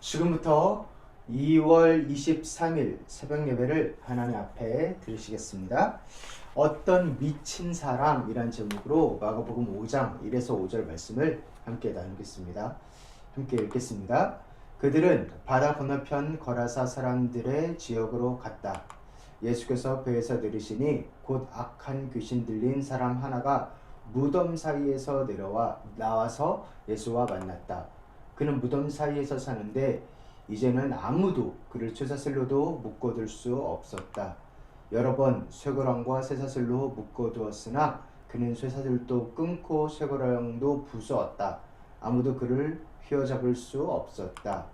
지금부터 2월 23일 새벽 예배를 하나님 앞에 드리시겠습니다. 어떤 미친 사람이란 제목으로 마가복음 5장 1에서 5절 말씀을 함께 나누겠습니다. 함께 읽겠습니다. 그들은 바다 건너편 거라사 사람들의 지역으로 갔다. 예수께서 배에서 내리시니 곧 악한 귀신 들린 사람 하나가 무덤 사이에서 나와서 예수와 만났다. 그는 무덤 사이에서 사는데 이제는 아무도 그를 쇠사슬로도 묶어둘 수 없었다. 여러 번 쇠고랑과 쇠사슬로 묶어두었으나 그는 쇠사슬도 끊고 쇠고랑도 부수었다. 아무도 그를 휘어잡을 수 없었다.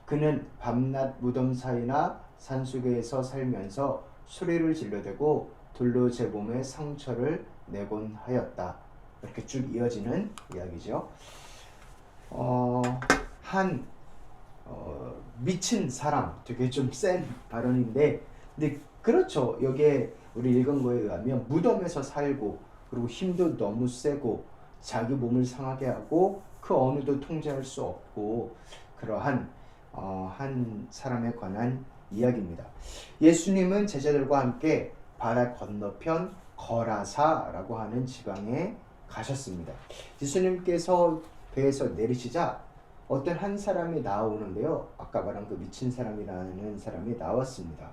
그는 밤낮 무덤 사이나 산속에서 살면서 소리를 질러대고 돌로 제 몸에 상처를 내곤 하였다. 이렇게 쭉 이어지는 이야기죠. 한 미친 사람, 되게 좀 센 발언인데, 근데 그렇죠. 여기에 우리 읽은 거에 의하면 무덤에서 살고, 그리고 힘도 너무 세고, 자기 몸을 상하게 하고, 그 어느도 통제할 수 없고, 그러한 한 사람에 관한 이야기입니다. 예수님은 제자들과 함께 바다 건너편 거라사라고 하는 지방에 가셨습니다. 예수님께서 배에서 내리시자 어떤 한 사람이 나오는데요. 아까 말한 그 미친 사람이라는 사람이 나왔습니다.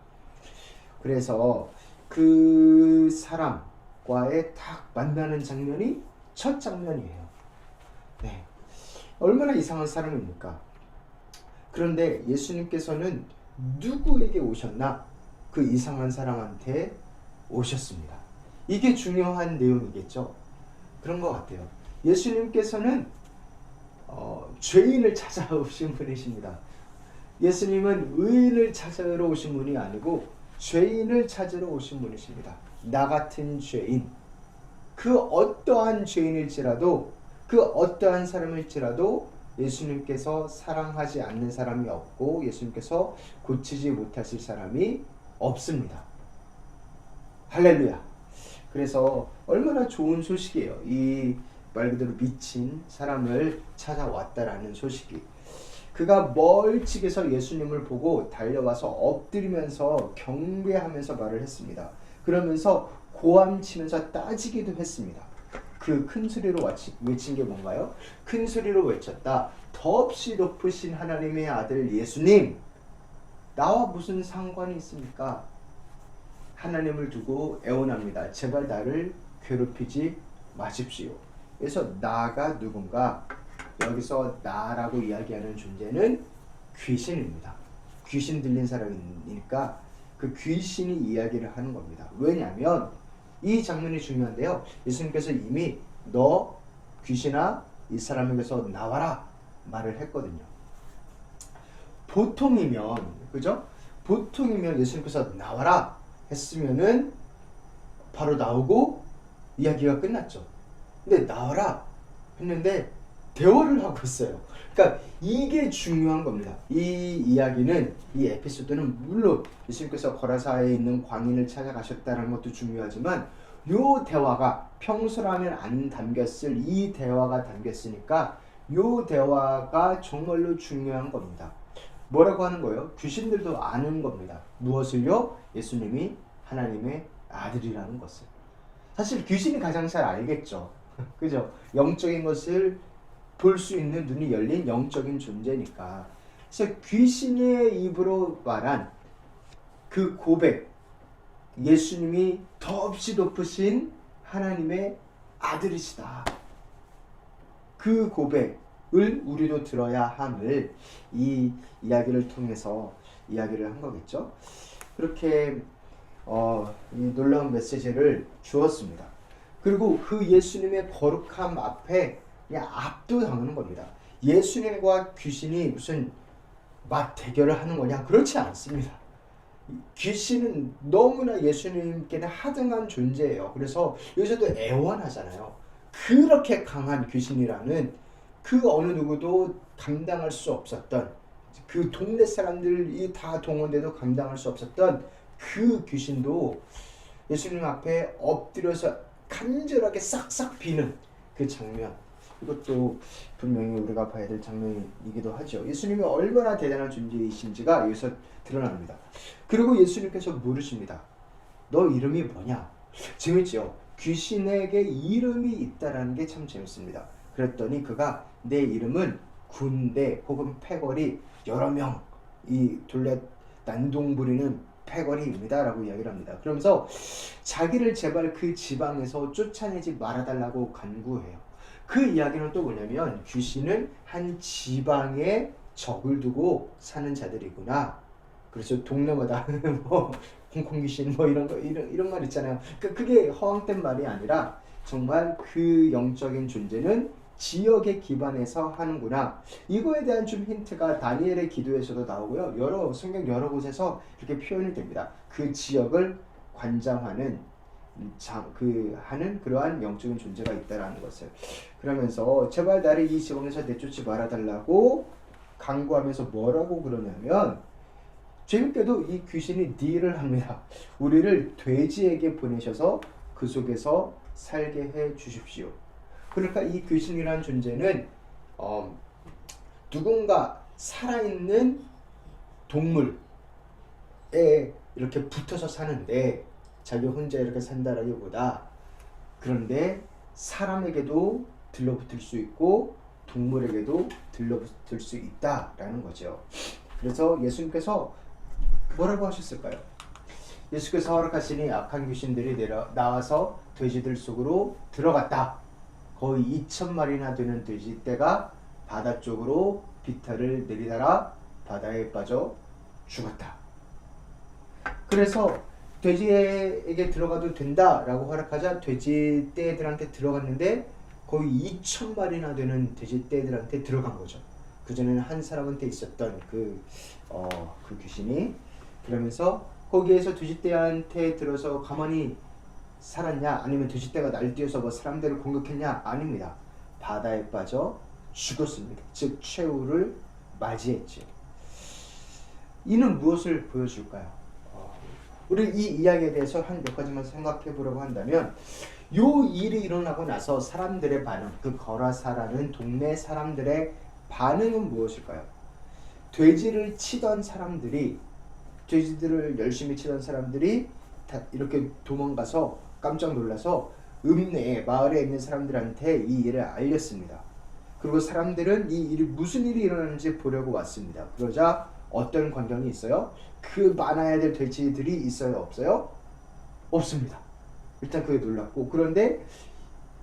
그래서 그 사람과의 딱 만나는 장면이 첫 장면이에요. 네. 얼마나 이상한 사람입니까? 그런데 예수님께서는 누구에게 오셨나? 그 이상한 사람한테 오셨습니다. 이게 중요한 내용이겠죠? 그런 것 같아요. 예수님께서는 죄인을 찾아오신 분이십니다. 예수님은 의인을 찾으러 오신 분이 아니고 죄인을 찾으러 오신 분이십니다. 나 같은 죄인, 그 어떠한 죄인일지라도, 그 어떠한 사람일지라도 예수님께서 사랑하지 않는 사람이 없고 예수님께서 고치지 못하실 사람이 없습니다. 할렐루야. 그래서 얼마나 좋은 소식이에요. 이 말 그대로 미친 사람을 찾아왔다라는 소식이. 그가 멀찍이서 예수님을 보고 달려와서 엎드리면서 경배하면서 말을 했습니다. 그러면서 고함치면서 따지기도 했습니다. 그 큰 소리로 외친 게 뭔가요? 큰 소리로 외쳤다. 더없이 높으신 하나님의 아들 예수님, 나와 무슨 상관이 있습니까? 하나님을 두고 애원합니다. 제발 나를 괴롭히지 마십시오. 그래서 나가 누군가? 여기서 나라고 이야기하는 존재는 귀신입니다. 귀신 들린 사람이니까 그 귀신이 이야기를 하는 겁니다. 왜냐하면 이 장면이 중요한데요. 예수님께서 이미 너 귀신아 이 사람에게서 나와라 말을 했거든요. 보통이면, 그죠? 보통이면 예수님께서 나와라 했으면은 바로 나오고 이야기가 끝났죠. 근데 나와라 했는데 대화를 하고 있어요. 그러니까 이게 중요한 겁니다. 이 이야기는, 이 에피소드는 물론 예수님께서 거라사에 있는 광인을 찾아가셨다는 것도 중요하지만 요 대화가 평소라면 안 담겼을 이 대화가 담겼으니까 요 대화가 정말로 중요한 겁니다. 뭐라고 하는 거예요? 귀신들도 아는 겁니다. 무엇을요? 예수님이 하나님의 아들이라는 것을. 사실 귀신이 가장 잘 알겠죠. 그죠? 영적인 것을 볼 수 있는 눈이 열린 영적인 존재니까. 그래서 귀신의 입으로 말한 그 고백, 예수님이 더없이 높으신 하나님의 아들이시다. 그 고백을 우리도 들어야 함을 이 이야기를 통해서 이야기를 한 거겠죠. 그렇게 이 놀라운 메시지를 주었습니다. 그리고 그 예수님의 거룩함 앞에 그냥 압도당하는 겁니다. 예수님과 귀신이 무슨 맞대결을 하는 거냐? 그렇지 않습니다. 귀신은 너무나 예수님께는 하등한 존재예요. 그래서 여기서도 애원하잖아요. 그렇게 강한 귀신이라는 그 어느 누구도 감당할 수 없었던, 그 동네 사람들이 다 동원돼도 감당할 수 없었던 그 귀신도 예수님 앞에 엎드려서 간절하게 싹싹 비는 그 장면. 이것도 분명히 우리가 봐야 될 장면이기도 하죠. 예수님이 얼마나 대단한 존재이신지가 여기서 드러납니다. 그리고 예수님께서 물으십니다. 너 이름이 뭐냐? 재밌죠? 귀신에게 이름이 있다라는 게 참 재밌습니다. 그랬더니 그가 내 이름은 군대 혹은 패거리 여러 명 이 둘레 난동 부리는 패거리입니다 라고 이야기를 합니다. 그러면서 자기를 제발 그 지방에서 쫓아내지 말아달라고 간구해요. 그 이야기는 또 뭐냐면 귀신은 한 지방에 적을 두고 사는 자들이구나. 그래서 동네마다 뭐 홍콩 귀신 뭐 이런 말 있잖아요. 그게 허황된 말이 아니라 정말 그 영적인 존재는 지역에 기반해서 하는구나. 이거에 대한 좀 힌트가 다니엘의 기도에서도 나오고요. 성경 여러 곳에서 이렇게 표현이 됩니다. 그 지역을 관장하는 하는 그러한 영적인 존재가 있다라는 것을. 그러면서 제발 나를 이 지방에서 내쫓지 말아달라고 간구하면서 뭐라고 그러냐면 재밌게도 이 귀신이 딜을 합니다. 우리를 돼지에게 보내셔서 그 속에서 살게 해 주십시오. 그러니까 이 귀신이라는 존재는 누군가 살아있는 동물에 이렇게 붙어서 사는데 자기 혼자 이렇게 산다라기보다 그런데 사람에게도 들러붙을 수 있고 동물에게도 들러붙을 수 있다라는 거죠. 그래서 예수님께서 뭐라고 하셨을까요? 예수께서 허락하시니 악한 귀신들이 나와서 돼지들 속으로 들어갔다. 거의 2,000마리나 되는 돼지떼가 바다 쪽으로 비탈을 내리다가 바다에 빠져 죽었다. 그래서 돼지에게 들어가도 된다라고 허락하자 돼지떼들한테 들어갔는데 거의 2,000마리나 되는 돼지떼들한테 들어간 거죠. 그전에는 한 사람한테 있었던 그 귀신이. 그러면서 거기에서 돼지떼한테 들어서 가만히 살았냐? 아니면 돼지떼가 날뛰어서 뭐 사람들을 공격했냐? 아닙니다. 바다에 빠져 죽었습니다. 즉 최후를 맞이했죠. 이는 무엇을 보여줄까요? 우리 이 이야기에 대해서 한 몇 가지만 생각해 보려고 한다면 요 일이 일어나고 나서 사람들의 반응, 그 거라사라는 동네 사람들의 반응은 무엇일까요? 돼지를 치던 사람들이 돼지들을 열심히 치던 사람들이 다 이렇게 도망가서 깜짝 놀라서 읍내에 마을에 있는 사람들한테 이 일을 알렸습니다. 그리고 사람들은 이 일이 무슨 일이 일어나는지 보려고 왔습니다. 그러자 어떤 광경이 있어요? 그 많아야 될 돼지들이 있어요? 없어요? 없습니다. 일단 그게 놀랐고 그런데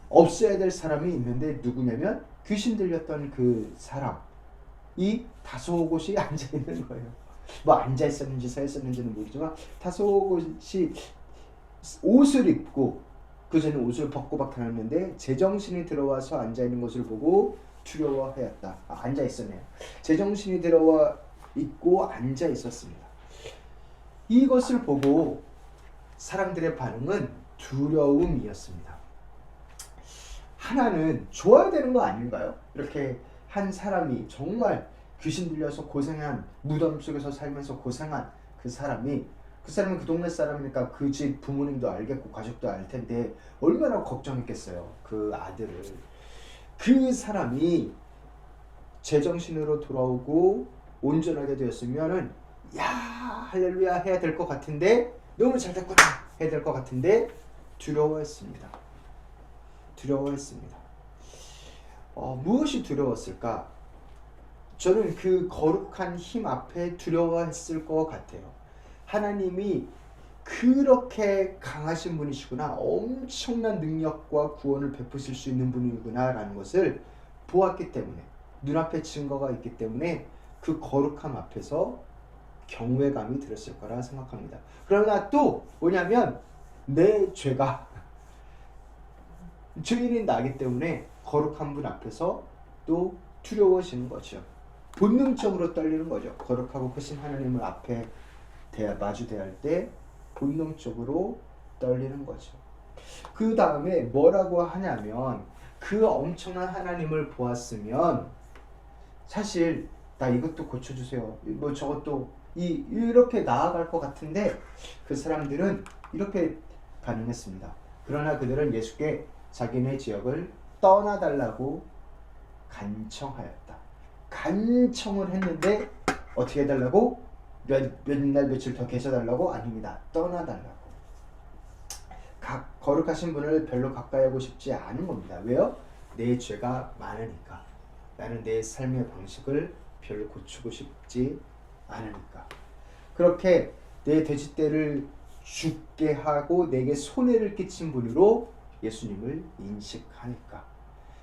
없어야 될 사람이 있는데 누구냐면 귀신 들렸던 그 사람이 다소곳이 앉아있는 거예요. 뭐 앉아있었는지 서 있었는지는 모르지만 다소곳이 옷을 입고 그전에 옷을 벗고 나타났는데 제정신이 들어와서 앉아있는 것을 보고 두려워하였다. 앉아있었네요. 제정신이 들어와 있고 앉아있었습니다. 이것을 보고 사람들의 반응은 두려움이었습니다. 하나는 좋아야 되는 거 아닌가요? 이렇게 한 사람이 정말 귀신 들려서 고생한 무덤 속에서 살면서 고생한 그 사람은 그 동네 사람이니까 그 집 부모님도 알겠고 가족도 알 텐데 얼마나 걱정했겠어요. 그 아들을. 그 사람이 제정신으로 돌아오고 온전하게 되었으면은 야 할렐루야 해야 될 것 같은데 너무 잘 됐구나 해야 될 것 같은데 두려워했습니다. 무엇이 두려웠을까? 저는 그 거룩한 힘 앞에 두려워했을 것 같아요. 하나님이 그렇게 강하신 분이시구나, 엄청난 능력과 구원을 베푸실 수 있는 분이구나 라는 것을 보았기 때문에, 눈앞에 증거가 있기 때문에 그 거룩함 앞에서 경외감이 들었을 거라 생각합니다. 그러나 또 뭐냐면 내 죄가 죄인이 나기 때문에 거룩한 분 앞에서 또 두려워지는 거죠. 본능적으로 떨리는 거죠. 거룩하고 크신 하나님을 앞에 마주 대할 때 본능적으로 떨리는 거죠. 그 다음에 뭐라고 하냐면 그 엄청난 하나님을 보았으면 사실 나 이것도 고쳐주세요. 뭐 저것도 이렇게 나아갈 것 같은데 그 사람들은 이렇게 반응했습니다. 그러나 그들은 예수께 자기네 지역을 떠나달라고 간청하였다. 간청을 했는데 어떻게 해달라고? 몇날 며칠 더 계셔달라고? 아닙니다. 떠나달라고. 거룩하신 분을 별로 가까이 하고 싶지 않은 겁니다. 왜요? 내 죄가 많으니까. 나는 내 삶의 방식을 별로 고치고 싶지 않으니까. 그렇게 내 돼지떼를 죽게 하고 내게 손해를 끼친 분으로 예수님을 인식하니까.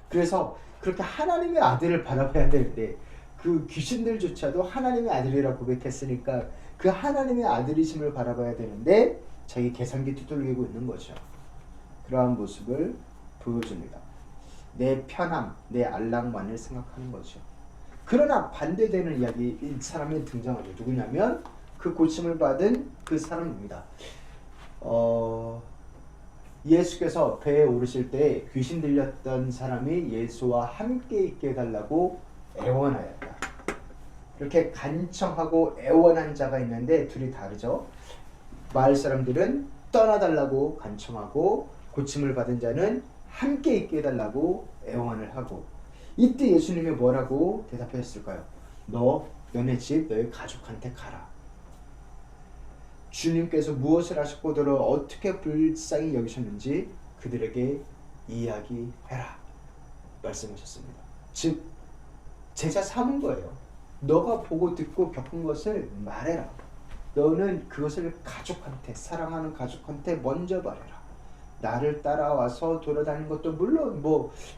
그래서 그렇게 하나님의 아들을 바라봐야 되는데 그 귀신들조차도 하나님의 아들이라고 고백했으니까 그 하나님의 아들이심을 바라봐야 되는데 자기 계산기 두들기고 있는 거죠. 그러한 모습을 보여줍니다. 내 편함, 내 안락만을 생각하는 거죠. 그러나 반대되는 이야기, 이 사람이 등장하죠. 누구냐면 그 고침을 받은 그 사람입니다. 예수께서 배에 오르실 때 귀신 들렸던 사람이 예수와 함께 있게 해달라고 애원하였다. 이렇게 간청하고 애원한 자가 있는데 둘이 다르죠. 마을 사람들은 떠나달라고 간청하고 고침을 받은 자는 함께 있게 해달라고 애원을 하고, 이때 예수님이 뭐라고 대답하셨을까요? 너네 집, 너희 가족한테 가라. 주님께서 무엇을 하셨고 어떻게 불쌍히 여기셨는지 그들에게 이야기해라 말씀하셨습니다. 즉 제자 삼은 거예요. 너가 보고 듣고 겪은 것을 말해라. 너는 그것을 가족한테, 사랑하는 가족한테 먼저 말해라. 나를 따라와서 돌아다니는 것도 물론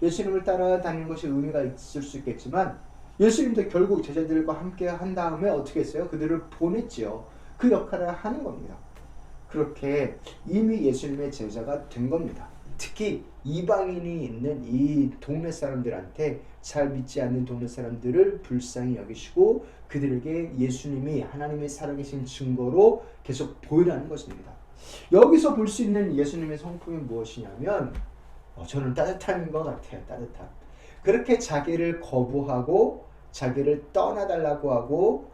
예수님을 따라다니는 것이 의미가 있을 수 있겠지만 예수님도 결국 제자들과 함께 한 다음에 어떻게 했어요? 그들을 보냈지요. 그 역할을 하는 겁니다. 그렇게 이미 예수님의 제자가 된 겁니다. 특히 이방인이 있는 이 동네 사람들한테, 잘 믿지 않는 동네 사람들을 불쌍히 여기시고 그들에게 예수님이 하나님의 살아계신 증거로 계속 보이라는 것입니다. 여기서 볼 수 있는 예수님의 성품이 무엇이냐면 저는 따뜻한 것 같아요. 따뜻함. 그렇게 자기를 거부하고 자기를 떠나달라고 하고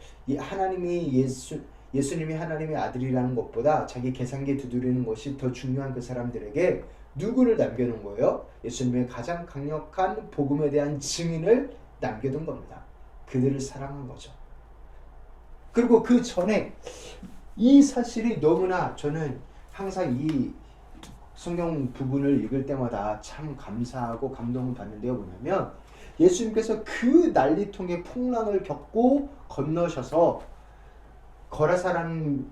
예수님이 하나님의 아들이라는 것보다 자기 계산기 두드리는 것이 더 중요한 그 사람들에게 누구를 남겨놓은 거예요? 예수님의 가장 강력한 복음에 대한 증인을 남겨둔 겁니다. 그들을 사랑한 거죠. 그리고 그 전에 이 사실이 너무나, 저는 항상 이 성경 부분을 읽을 때마다 참 감사하고 감동을 받는데요. 뭐냐면 예수님께서 그 난리통의 풍랑을 겪고 건너셔서 거라사라는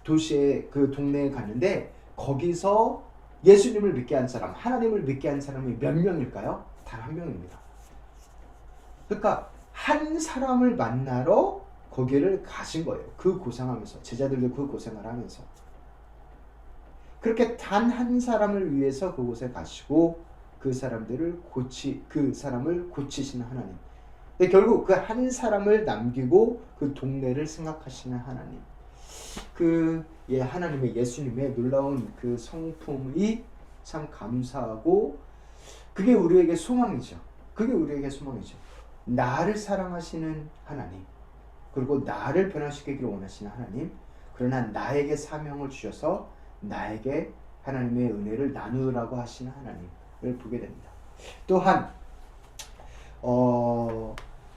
도시에, 그 동네에 갔는데 거기서 예수님을 믿게 한 사람, 하나님을 믿게 한 사람이 몇 명일까요? 단 한 명입니다. 그러니까 한 사람을 만나러 거기를 가신 거예요. 그 고생하면서, 제자들도 그 고생을 하면서. 그렇게 단 한 사람을 위해서 그곳에 가시고 그 사람을 고치시는 하나님. 근데 결국 그 한 사람을 남기고 그 동네를 생각하시는 하나님. 하나님의, 예수님의 놀라운 그 성품이 참 감사하고, 그게 우리에게 소망이죠. 그게 우리에게 소망이죠. 나를 사랑하시는 하나님, 그리고 나를 변화시키기를 원하시는 하나님, 그러나 나에게 사명을 주셔서 나에게 하나님의 은혜를 나누라고 하시는 하나님을 보게 됩니다. 또한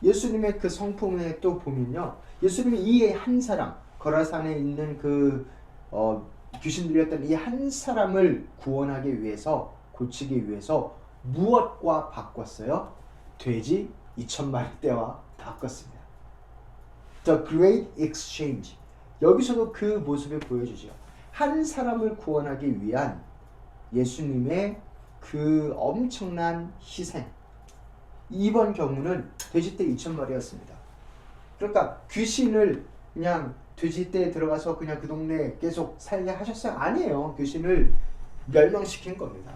예수님의 그 성품에 또 보면요, 예수님이 이 한 사람, 거라산에 있는 귀신 들렸던 이 한 사람을 구원하기 위해서, 고치기 위해서 무엇과 바꿨어요? 돼지 2,000마리 떼와 바꿨습니다. The Great Exchange. 여기서도 그 모습을 보여주죠. 한 사람을 구원하기 위한 예수님의 그 엄청난 희생. 이번 경우는 돼지떼 2,000마리였습니다. 그러니까 귀신을 그냥 돼지떼에 들어가서 그냥 그 동네에 계속 살게 하셨어요? 아니에요. 귀신을 멸망시킨 겁니다.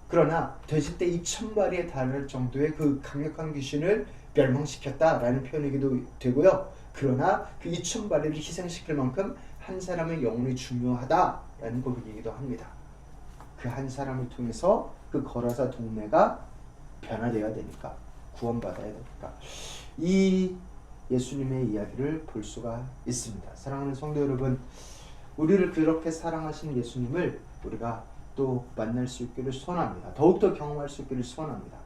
그러나 돼지떼 2,000마리에 달할 정도의 그 강력한 귀신을 멸망시켰다라는 표현이기도 되고요. 그러나 그 2,000마리를 희생시킬 만큼 한 사람의 영혼이 중요하다라는 고백이기도 합니다. 그 한 사람을 통해서 그 거라사 동네가 변화되어야 되니까, 구원받아야 되니까, 이 예수님의 이야기를 볼 수가 있습니다. 사랑하는 성도 여러분, 우리를 그렇게 사랑하시는 예수님을 우리가 또 만날 수 있기를 소원합니다. 더욱더 경험할 수 있기를 소원합니다.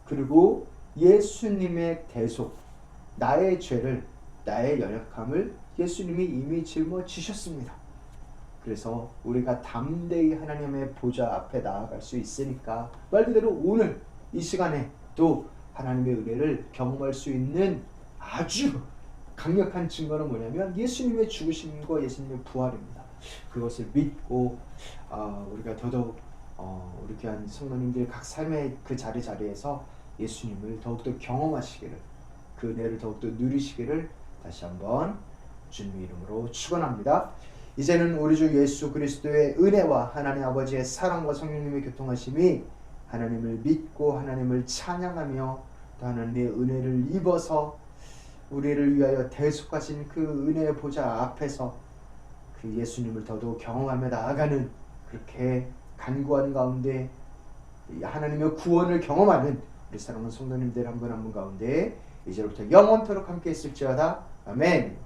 그리고 예수님의 대속, 나의 죄를, 나의 연약함을 예수님이 이미 짊어지셨습니다. 그래서 우리가 담대히 하나님의 보좌 앞에 나아갈 수 있으니까 말 그대로 오늘 이 시간에 또 하나님의 은혜를 경험할 수 있는 아주 강력한 증거는 뭐냐면 예수님의 죽으심과 예수님의 부활입니다. 그것을 믿고 우리가 더더욱 우리 귀한 성도님들 각 삶의 그 자리에서 예수님을 더욱더 경험하시기를, 그 은혜를 더욱더 누리시기를 다시 한번 주님의 이름으로 축원합니다. 이제는 우리 주 예수 그리스도의 은혜와 하나님 아버지의 사랑과 성령님의 교통하심이 하나님을 믿고 하나님을 찬양하며 또 하나님의 은혜를 입어서 우리를 위하여 대속하신 그 은혜의 보좌 앞에서 그 예수님을 더더욱 경험하며 나아가는, 그렇게 간구하는 가운데 하나님의 구원을 경험하는 우리 사랑하는 성도님들 한 분 한 분 가운데 이제부터 영원토록 함께 있을지어다. 아멘.